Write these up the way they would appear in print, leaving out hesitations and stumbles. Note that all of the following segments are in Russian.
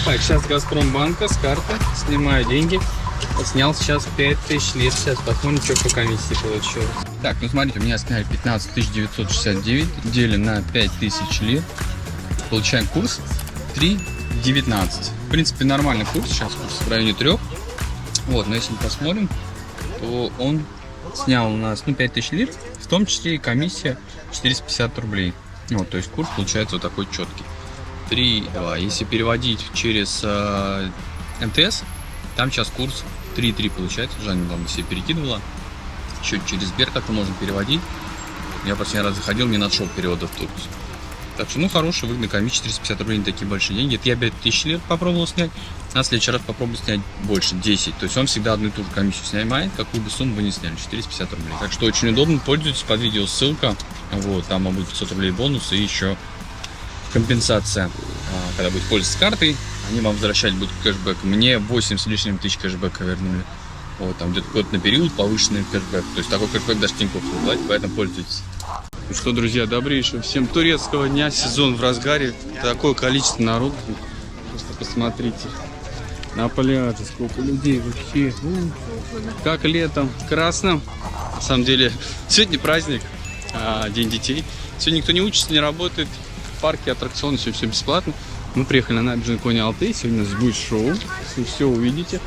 Так, сейчас Газпромбанка с карты. Снимаю деньги. Снял сейчас 5000 лир. Сейчас посмотрим, что по комиссии получилось. Так, ну смотрите, у меня сняли 15 969. Делим на 5000 лир. Получаем курс 3,19. В принципе, нормальный курс. Сейчас курс в районе 3. Вот, но если мы посмотрим, то он снял у нас 5000 лир. В том числе и комиссия 450 рублей. Вот, то есть курс получается вот такой четкий. 3,2. Если переводить через МТС, там сейчас курс 3,3 получается. Жанна вам себе перекидывала. Еще через Сбер как-то можно переводить. Я последний раз заходил, не нашел перевода в Турцию. Так что, ну, хороший, выгодный комиссия, 450 рублей, не такие большие деньги. Это я 5000 лир попробовал снять, а в следующий раз попробую снять больше, 10. То есть он всегда одну и ту же комиссию снимает, какую бы сумму вы не сняли, 450 рублей. Так что очень удобно, пользуйтесь, под видео ссылка. Вот, там будет 500 рублей бонус и еще компенсация. Когда будет пользоваться картой, они вам возвращать будут кэшбэк. Мне 8 с лишним тысяч кэшбэка вернули. Вот, там где-то год на период повышенный кэшбэк. То есть такой кэшбэк даже Тинькофф не платит, поэтому пользуйтесь. Ну что, друзья, добрейшего всем турецкого дня. Сезон в разгаре. Такое количество народу. Просто посмотрите. На пляже сколько людей вообще. Как летом. Красным. На самом деле, сегодня праздник. День детей. Сегодня никто не учится, не работает. Парки, аттракционы, все бесплатно. Мы приехали на набережную Кони-Алтей. Сегодня у нас будет шоу. Вы все увидите.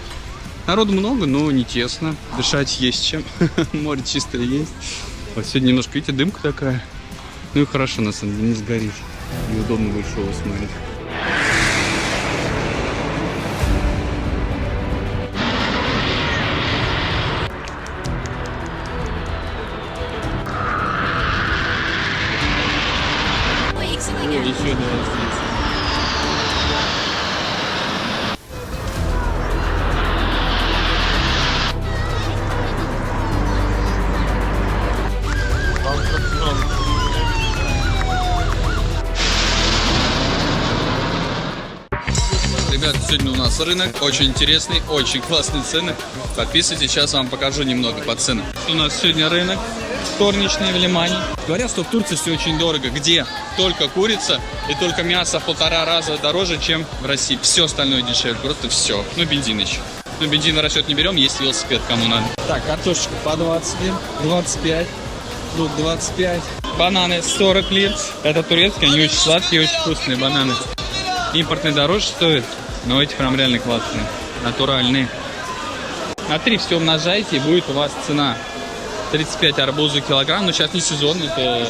Народу много, но не тесно. Дышать есть чем. Море чистое есть. Вот сегодня немножко, видите, дымка такая. Ну и хорошо, на самом деле, не сгорит. И удобно будет шоу смотреть. И еще здесь. Ребята, сегодня у нас рынок, очень интересный, очень классные цены. Подписывайтесь, сейчас вам покажу немного по ценам. У нас сегодня рынок вторничный в Лимане. Говорят, что в Турции все очень дорого. Где? Только курица и только мясо в 1,5 раза дороже, чем в России. Все остальное дешевле, просто все. Ну, бензин еще. Ну, бензин в расчет не берем, есть велосипед, кому надо. Так, картошечка по 20 лир, 25, лук 25. Бананы 40 лир. Это турецкие, они очень сладкие, очень вкусные бананы. Импортные дороже стоят, но эти прям реально классные, натуральные. На 3 все умножайте, и будет у вас цена 35 арбузы килограмм. Но сейчас не сезон, это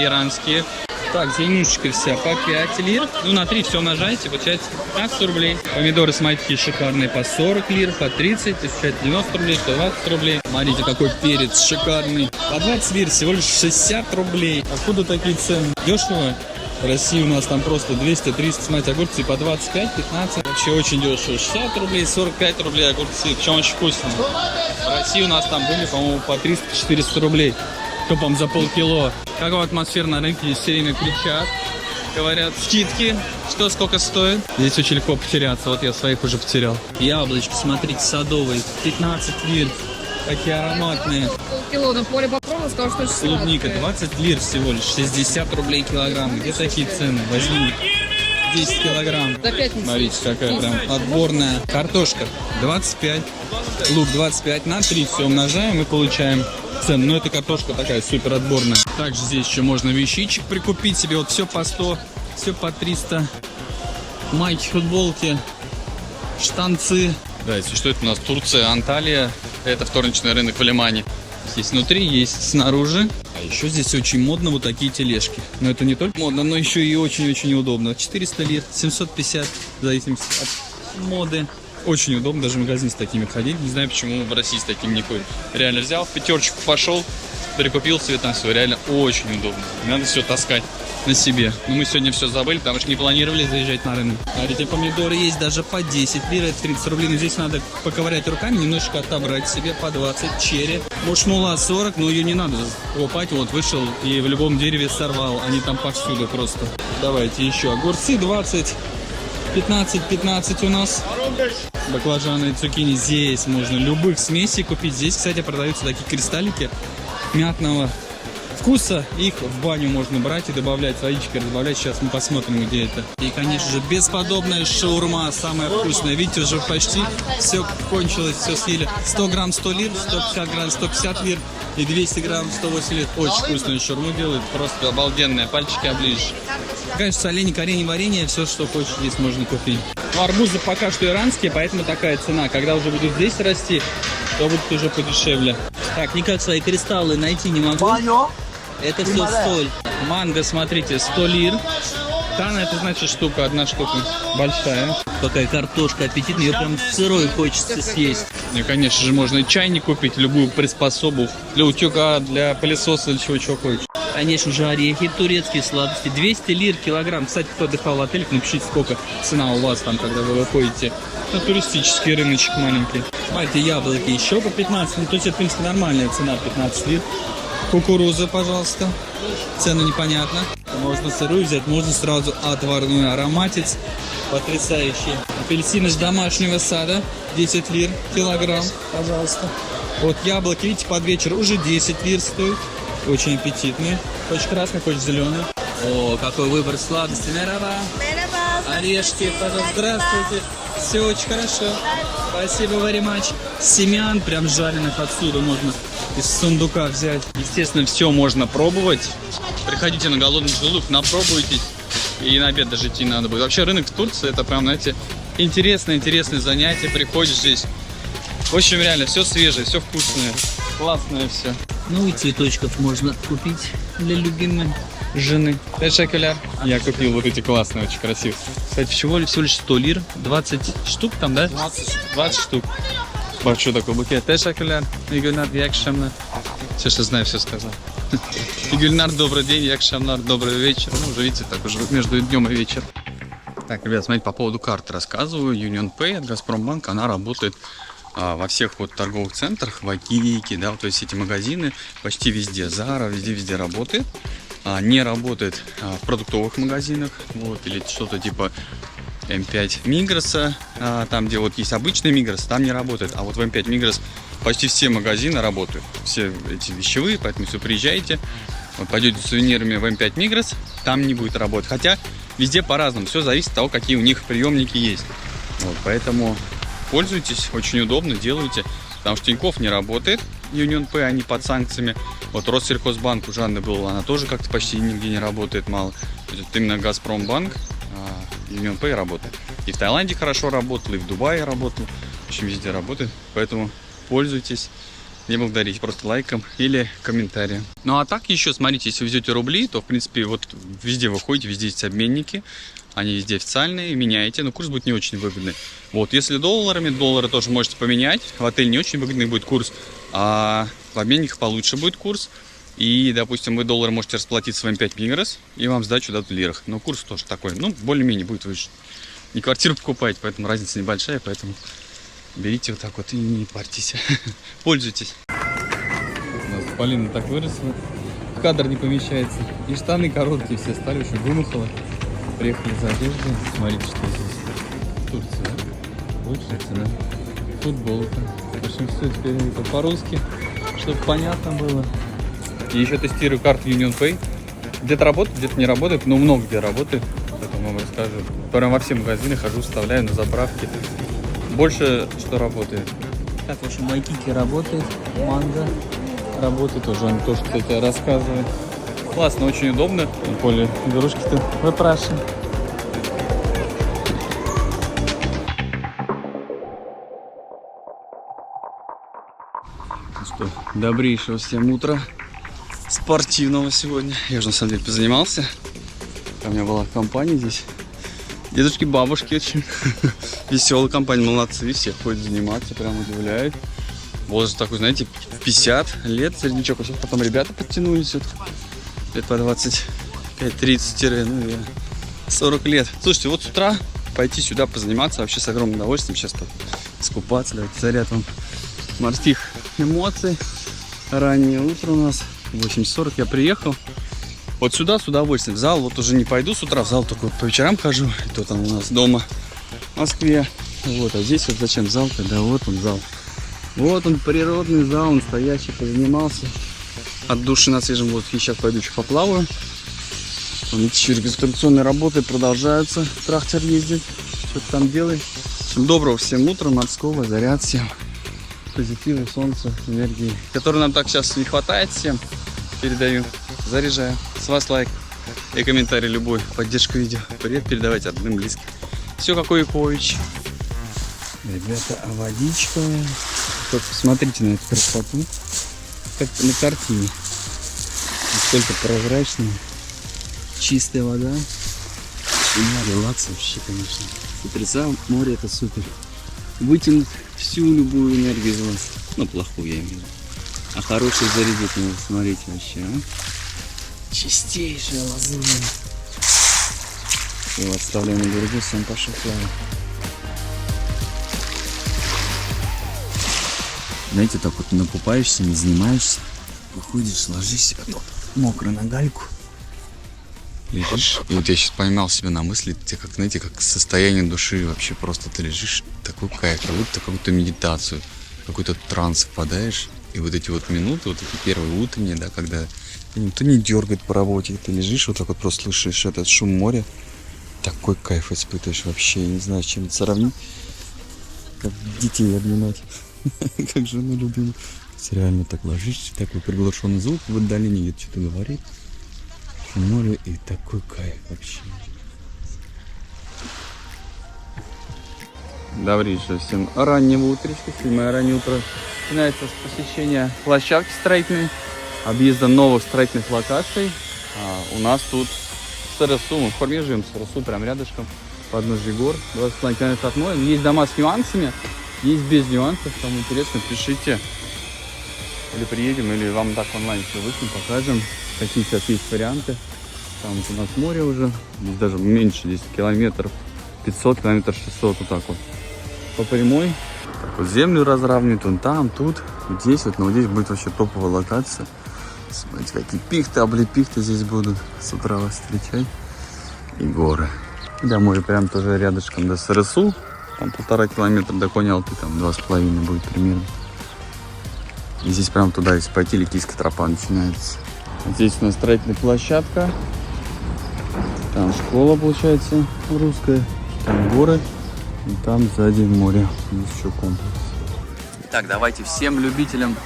иранские. Так, зеленушечка вся по 5 лир. Ну, на 3 все умножайте, получается 15 рублей. Помидоры, смотрите, такие шикарные, по 40 лир, по 30, получается 90 рублей, 120 рублей. Смотрите, какой перец шикарный. По 20 лир, всего лишь 60 рублей. Откуда такие цены? Дешево? В России у нас там просто 200-300, смотрите, огурцы по 25-15. Вообще очень дешево. 60 рублей, 45 рублей огурцы. Причем очень вкусно. В России у нас там были, по-моему, по 300-400 рублей. Топом за полкило. Какая атмосфера на рынке, здесь все время кричат. Говорят, скидки, что сколько стоит. Здесь очень легко потеряться, вот я своих уже потерял. Яблочки, смотрите, садовые, 15 лир. Такие ароматные. Полкило на поле попробовал, сказал, что очень сладкое. Клубника 20 лир всего лишь, 60 рублей килограмм. Где такие цены? Возьми 10 килограмм. За пятницу. Смотрите, какая прям отборная. Картошка 25, лук 25. На 3 все умножаем и получаем цену. Но эта картошка такая супер отборная. Также здесь еще можно вещичек прикупить себе. Вот все по 100, все по 300. Майки, футболки, штанцы. Да, если что, это у нас Турция, Анталия. Это вторничный рынок в Лимане. Есть внутри, есть снаружи. А еще здесь очень модно вот такие тележки. Но это не только модно, но еще и очень-очень удобно. 400 лир, 750, в зависимости от моды. Очень удобно даже в магазин с такими ходить. Не знаю, почему в России с таким не ходят. Реально взял, в пятерочку пошел, прикупил себе там все. Реально очень удобно. Не надо все таскать на себе. Но мы сегодня все забыли, потому что не планировали заезжать на рынок. Смотрите, помидоры есть даже по 10 лир, это 30 рублей. Но здесь надо поковырять руками, немножко отобрать себе по 20. Черри. Мушмула 40, но ее не надо покупать. Вот вышел и в любом дереве сорвал. Они там повсюду просто. Давайте еще. Огурцы 20. 15 у нас. Баклажаны и цукини здесь можно любых смесей купить. Здесь, кстати, продаются такие кристаллики мятного вкуса их в баню можно брать и добавлять, водичкой добавлять. Сейчас мы посмотрим, где это. И, конечно же, бесподобная шаурма, самая вкусная. Видите, уже почти все кончилось, все съели. 100 грамм 100 лир, 150 грамм 150 лир и 200 грамм 180 лир. Очень вкусную шаурму делают, просто обалденная, пальчики оближешь. Конечно, соленье, коренье, варенье, все, что хочешь, здесь можно купить. Но арбузы пока что иранские, поэтому такая цена. Когда уже будут здесь расти, то будут уже подешевле. Так, никак свои кристаллы найти не могу. Это все соль. Манго, смотрите, 100 лир. Тана, это значит штука, одна штука большая. Какая картошка аппетитная, ее прям сырой хочется съесть. И, конечно же, можно и чайник купить, любую приспособу для утюга, для пылесоса, для чего хочешь. Конечно же, орехи, турецкие сладости. 200 лир килограмм. Кстати, кто отдыхал в отеле, напишите, сколько цена у вас там, когда вы выходите на туристический рыночек маленький. Смотрите, яблоки еще по 15 лир. То есть, это, в принципе, нормальная цена, 15 лир. Кукуруза, пожалуйста. Цену непонятно. Можно сырую взять, можно сразу отварную. Ароматец потрясающий. Апельсины с домашнего сада. 10 лир килограмм, пожалуйста. Вот яблоки, видите, под вечер уже 10 лир стоит. Очень аппетитные. Хочешь красный, хочешь зеленый. О, какой выбор сладости. Мераба. Орешки, пожалуйста. Здравствуйте. Все очень хорошо. Спасибо, very much. Семян прям жареных отсюда можно из сундука взять. Естественно, все можно пробовать. Приходите на голодный желудок, напробуйтесь. И на обед даже идти не надо будет. Вообще рынок в Турции, это прям, знаете, интересное занятие. Приходишь здесь. В общем, реально, все свежее, все вкусное. Классное все. Ну и цветочков можно купить для любимой Жены. 5 шекеляр. Я купил вот эти классные, очень красивые. Кстати, всего лишь 100 лир. 20 штук там, да? 20 штук. Большой такой букет. 5 шекеляр. Игульнар, якшамнар. Все, что знаю, все сказал. Игульнар, добрый день. Якшамнар, добрый вечер. Ну, уже видите, так уже между днем и вечером. Так, ребят, смотрите, по поводу карты рассказываю. Union Pay от Газпромбанка, она работает во всех вот торговых центрах, в Акике, да, то есть эти магазины почти везде. Zara, везде работает. Не работает в продуктовых магазинах, вот, или что-то типа М5 Мигроса, там, где вот есть обычный Мигрос, там не работает. А вот в М5 Мигрос почти все магазины работают, все эти вещевые, поэтому если приезжаете, вот, пойдете с сувенирами в М5 Мигрос, там не будет работать. Хотя везде по-разному, все зависит от того, какие у них приемники есть. Вот, поэтому пользуйтесь, очень удобно, делайте, потому что Тинькофф не работает, Union Pay, они под санкциями. Вот Россельхозбанк у Жанны был, она тоже как-то почти нигде не работает, мало. Вот именно Газпромбанк, Union Pay работает. И в Таиланде хорошо работал, и в Дубае работал, в общем, везде работает, поэтому пользуйтесь. Не благодарите, просто лайком или комментарием. Ну а так еще, смотрите, если везете рубли, то в принципе вот везде вы ходите, везде есть обменники. Они везде официальные, меняете, но курс будет не очень выгодный. Вот, если долларами, доллары тоже можете поменять. В отеле не очень выгодный будет курс, а в обменниках получше будет курс. И, допустим, вы доллары можете расплатить своим 5 Мигрос, и вам сдачу дадут в лирах. Но курс тоже такой, ну, более-менее будет выше. Не квартиру покупаете, поэтому разница небольшая, поэтому берите вот так вот и не парьтесь. Пользуйтесь. У нас Полина так выросла, в кадр не помещается. И штаны короткие все стали, очень вымахало. Приехали за одеждой. Смотрите, что здесь. Турция, да? Лучшая цена. Футболка. В общем, все теперь это по-русски, чтобы понятно было. И еще тестирую карту Union Pay. Где-то работает, где-то не работает, но много где работает. Поэтому вам расскажу. Прям во все магазины хожу, вставляю на заправке. Больше что работает. Так, в общем, Майкики работает, Манго Работает уже, он тоже, кстати, рассказывает. Классно, очень удобно. Тем более, игрушки-то выпрашиваем. Ну что, добрейшего всем утра. Спортивного сегодня. Я уже на самом деле позанимался. У меня была компания здесь. Дедушки, бабушки очень веселая компания, молодцы, все ходят заниматься, прям удивляют. Возраст такой, знаете, 50 лет, среднячок. Сейчас потом ребята подтянулись, вот, лет по 25-30, ну, 40 лет. Слушайте, вот с утра пойти сюда позаниматься вообще с огромным удовольствием. Сейчас искупаться, давайте заряд вам морских эмоций. Раннее утро у нас, 8:40 я приехал. Вот сюда с удовольствием. В зал вот уже не пойду с утра, в зал только вот по вечерам хожу. И то там у нас дома в Москве. Вот, а здесь вот зачем в зал, когда вот он зал. Вот он, природный зал, настоящий, позанимался. от души на свежем воздухе. Сейчас пойду еще поплаваю. Видите, регистрационные работы продолжаются. Трактор ездит. Что-то там делает. Всем доброго всем утра, морского, заряд всем. Позитива, солнца, энергии, которой нам так сейчас не хватает всем. Передаю, заряжаю. С вас лайк и комментарий любой, поддержка видео. Привет передавайте родным, близким. Все как у Якович. Ребята, а водичка. Только посмотрите на эту красоту. Как на картине. Насколько прозрачная. Чистая вода. И релакс вообще, конечно. С утреца море это супер. Вытянут всю любую энергию из вас. Ну, плохую я имею в виду. А хорошую зарядить надо. Смотрите вообще, а. Чистейшая лазурь. Его отставляю на берегу, сам пошел плавать. Знаете, так вот накупаешься, не занимаешься. Выходишь, ложишься, потом мокро на гальку. Лежишь. И вот я сейчас поймал себя на мысли, как, знаете, как состояние души вообще просто ты лежишь, такой кайф, как будто какую-то медитацию, какой-то транс впадаешь. И вот эти вот минуты, вот эти первые утренние, да, когда никто не дергает по работе, ты лежишь, вот так вот просто слышишь этот шум моря, такой кайф испытываешь вообще, я не знаю, с чем это сравнить, как детей обнимать, как жену любимую. Реально так ложишься, такой приглушенный звук в отдалении где-то что-то говорит. Море и такой кайф вообще. Добрейшее всем раннего утречка. Седьмое раннее утро начинается с посещения площадки строительной, объезда новых строительных локаций. У нас тут СРСУ, мы в форме живем, СРСУ прям рядышком, подножье гор, 20 км от моря. Есть дома с нюансами, есть без нюансов. Кому интересно, пишите. Или приедем, или вам так онлайн все вышлем, покажем, какие сейчас есть варианты. Там вот у нас море уже, здесь даже меньше, 10 километров, 500 километров, 600, вот так вот. По прямой, так вот землю разравнивают, вон там, тут, вот здесь вот, но вот здесь будет вообще топовая локация. Смотрите, какие пихты, облепихты здесь будут с утра вас встречать. И горы. Да, море прям тоже рядышком до СРСУ, там 1,5 километра до Конь-Алты, там 2,5 будет примерно. И здесь прям туда, если пойти, Ликийская тропа начинается. Здесь у нас строительная площадка. Там школа, получается, русская. Там горы. И там сзади море. Есть еще комплекс. Так, давайте всем любителям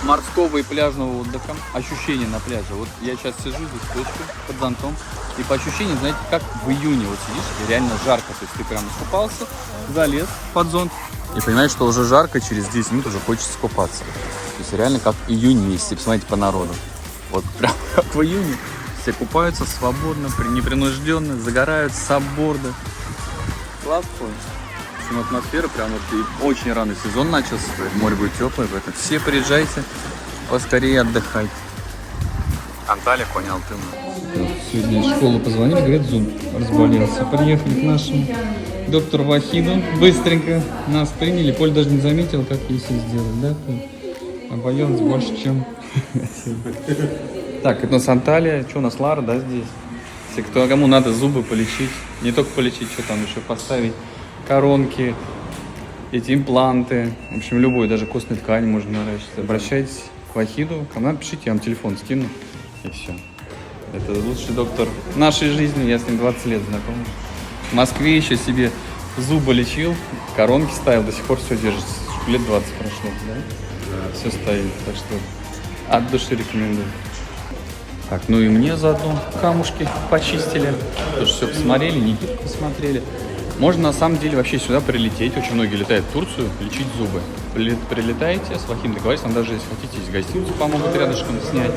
морского и пляжного отдыха. Ощущения на пляже. Вот я сейчас сижу здесь точку под зонтом. И по ощущениям, знаете, как в июне вот сидишь, и реально жарко. То есть ты прям искупался, залез под зонт. И понимаешь, что уже жарко, через 10 минут уже хочется купаться. То есть реально как июнь месяц, посмотрите по народу. Вот прям как в июне. Все купаются свободно, непринужденно, загорают с сабборда. Классно. Атмосфера прям вот и очень рано сезон начался, море будет теплое, поэтому все приезжайте, поскорее отдыхать. Анталия, Конь-Алты. Сегодня в школу позвонили, говорят, зуб разболелся. Приехали к нашему доктору Вахиду, быстренько нас приняли, Поль даже не заметил, как ей все сделать, да? Обоялась больше, чем... Так, это у нас Анталия, что у нас Лара, да, здесь? Если кому надо зубы полечить, не только полечить, что там еще поставить, коронки, эти импланты, в общем, любую, даже костную ткань можно наращивать. Обращайтесь к Вахиду, кому надо, пишите, я вам телефон скину, и все. Это лучший доктор нашей жизни, я с ним 20 лет знаком. В Москве еще себе зубы лечил, коронки ставил, до сих пор все держится. Лет 20 прошло, да? Все стоит, так что от души рекомендую. Так, ну и мне заодно камушки почистили, тоже все посмотрели, Никитку посмотрели. Можно на самом деле вообще сюда прилететь, очень многие летают в Турцию лечить зубы. Прилетаете, с Вахидом договоритесь, там даже если хотите, из гостиницы помогут рядышком снять.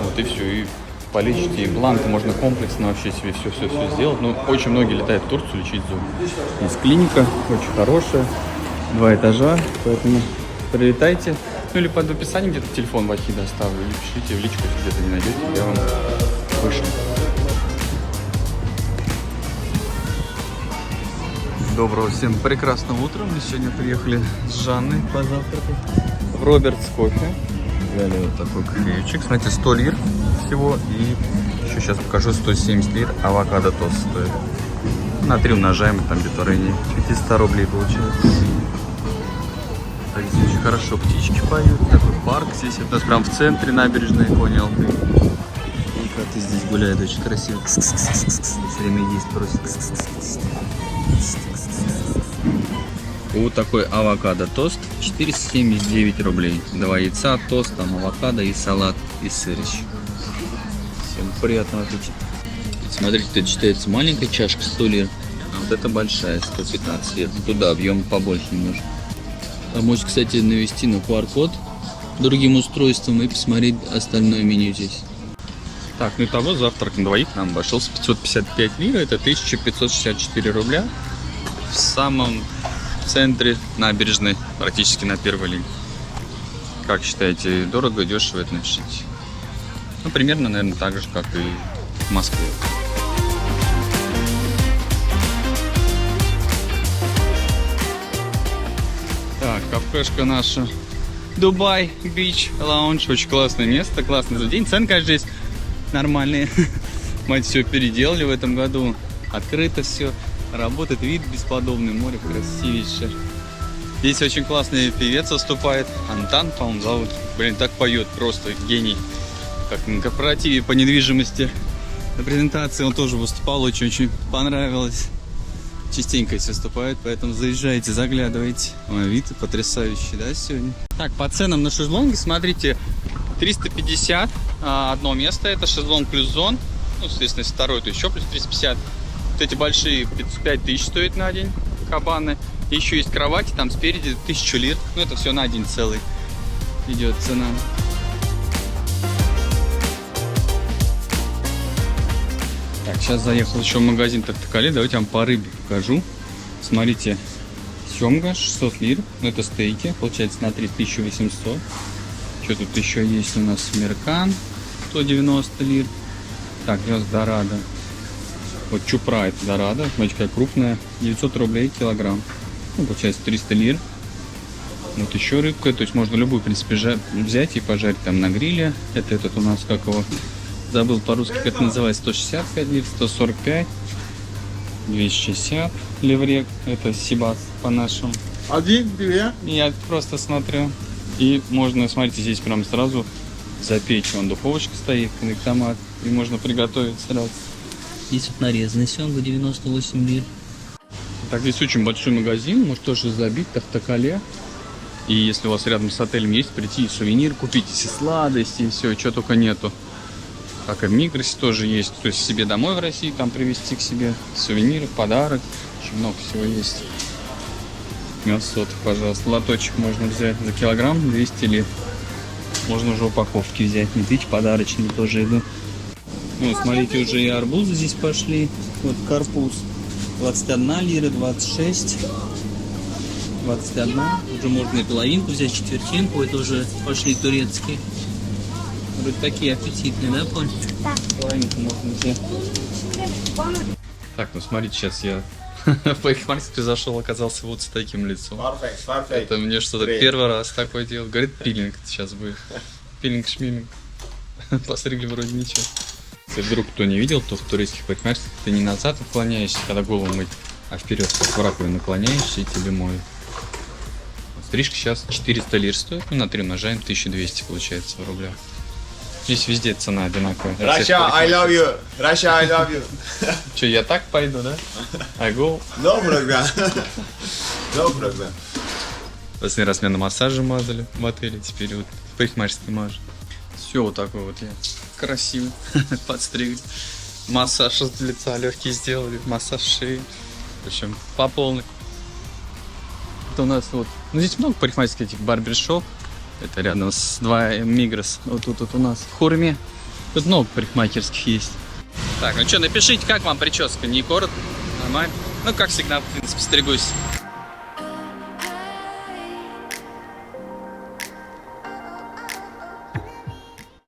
Вот и все, и полечите импланты, можно комплексно вообще себе все сделать. Но очень многие летают в Турцию лечить зубы. Есть клиника, очень хорошая, 2 этажа, поэтому прилетайте. Ну или под описанием где-то телефон Вахида оставлю, или пишите в личку, если где-то не найдете, я вам вышлю. Доброго всем прекрасного утра. Мы сегодня приехали с Жанной позавтракать в Робертс кофе. Взяли вот такой кофейчик. Смотрите, 100 лир всего. И еще сейчас покажу, 170 лир авокадо тост стоит. На 3 умножаем, там где-то в районе 500 рублей получается. Так, здесь очень хорошо птички поют. Такой парк здесь. Это у нас прям в центре набережной, понял ты. И коты здесь гуляют очень красиво. Все время есть просто. Вот такой авокадо-тост. 479 рублей. 2 яйца, тост, там авокадо и салат, и сырыч. Всем приятного аппетита. Смотрите, это считается маленькая чашка 100 лир. А вот это большая, 115 лир. Туда объем побольше немножко. А можете, кстати, навести на QR-код другим устройством и посмотреть остальное меню здесь. Так, ну и того завтрак на двоих нам обошелся 555 лир. Это 1564 рубля. В самом центре набережной, практически на первой линии. Как считаете, дорого, дешево, это напишите. Ну, примерно, наверное, так же, как и в Москве. Так, кафешка наша. Дубай Бич Лаунж. Очень классное место, классный заведение. Цены, конечно, здесь нормальные. Мы все переделали в этом году. Открыто все. Работает, вид бесподобный, море красивейшее. Здесь очень классный певец выступает. Антан, по-моему, зовут. Блин, так поет, просто гений. Как на корпоративе по недвижимости. На презентации он тоже выступал, очень понравилось. Частенько здесь выступает, поэтому заезжайте, заглядывайте. Ой, вид потрясающий, да, сегодня? Так, по ценам на шезлонги, смотрите, 350 одно место, это шезлонг плюс зон. Ну, соответственно, если второй, то еще плюс 350. Вот эти большие 5000 стоят на день, кабаны. И еще есть кровати, там спереди 1000 лир. Ну, это все на день целый идет цена. Так, сейчас заехал еще в магазин Тартакале. Давайте я вам по рыбе покажу. Смотрите, семга 600 лир. Это стейки, получается на 3800. Что тут еще есть у нас? Меркан 190 лир. Так, здесь дорадо. Вот чупра это дорадо, смотрите, какая крупная, 900 рублей килограмм. Ну, получается 300 лир. Вот еще рыбка, то есть можно любую, в принципе, взять и пожарить там на гриле. Это этот у нас, как его, забыл по-русски, как это называется, 165 лир, 145, 260 леврек, это сибас по-нашему. Один, две. Я просто смотрю. И можно, смотрите, здесь прям сразу запечь. Вон духовочка стоит, томат, и можно приготовить сразу. Здесь вот нарезанный семга 98 лир. Так, здесь очень большой магазин, может тоже забить, Тартакале. И если у вас рядом с отелем есть, прийти и сувенир купить, и сладости, и все, что только нету. Как и в Мигросе тоже есть, то есть себе домой в России, там привезти к себе сувениры, подарок, очень много всего есть. Мед сотых, пожалуйста, лоточек можно взять за килограмм 200 лир. Можно уже упаковки взять, не тысяч, подарочные тоже идут. Ну, смотрите, уже и арбузы здесь пошли. Вот карпуз 21 лира, 26, 21. Уже можно и половинку взять, четвертинку. Это уже пошли турецкие. Вроде такие аппетитные, да, Поль? Да. Половинку можно взять. Так, ну смотрите, сейчас я в парикмахерскую зашел, оказался вот с таким лицом. Это мне что-то первый раз такое делать. Говорит, пилинг сейчас будет. Пилинг-шмилинг. Постригли вроде ничего. Если вдруг кто не видел, то в турецких парикмахерских ты не назад отклоняешься, когда голову мыть, а вперед как в раковину наклоняешься и тебе моют. Стрижка сейчас 400 лир стоит, ну на 3 умножаем, 1200 получается в рублях. Здесь везде цена одинаковая. Russia, I love you. Russia, I love you. Че, я так пойду, да? I go. No problem. No problem. Последний раз меня на массаже мазали в отеле, теперь вот в парикмахерской мажу. Все вот такой вот я. Красиво. Подстригли. Массаж лица легкий сделали, массаж шеи. Причем по полной. Это у нас вот. Ну здесь много парикмахерских этих барбершоп. Это рядом с 2 Мигрос. Вот тут вот у нас в Хурме. Тут много парикмахерских есть. Так, ну что, напишите, как вам прическа? Не коротко? Нормально? Ну, как всегда, в принципе, стригусь